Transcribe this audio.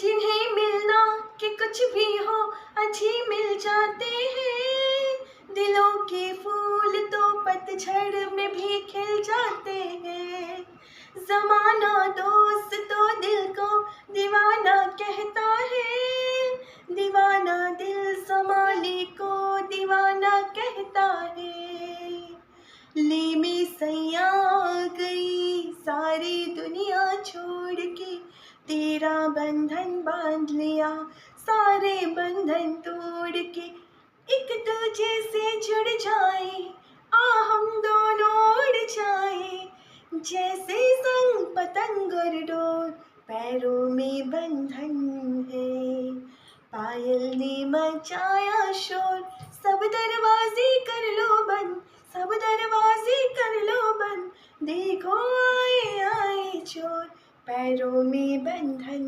जिन्हें मिलना कि कुछ भी हो अच्छी मिल जाते हैं। दिलों के फूल तो पतझड़ में भी खिल जाते हैं। ज़माना दोस्त तो दिल को दीवाना कहता है। दीवाना दिल ज़माने को दीवाना कहता है। ले में सैया आ गई सारी दुनिया छोड़ के, तेरा बंधन बांध लिया सारे बंधन तोड़ के। एक दूजे से जुड़ जाए आ हम दोनों उड़ जाए, जैसे संग पतंग और डोर पैरों में बंधन है। पायल ने मचाया शोर, सब दरवाजे कर लो बंद, सब दरवाजे कर लो बंद। देखो आए आए चोर पैरों में बंधन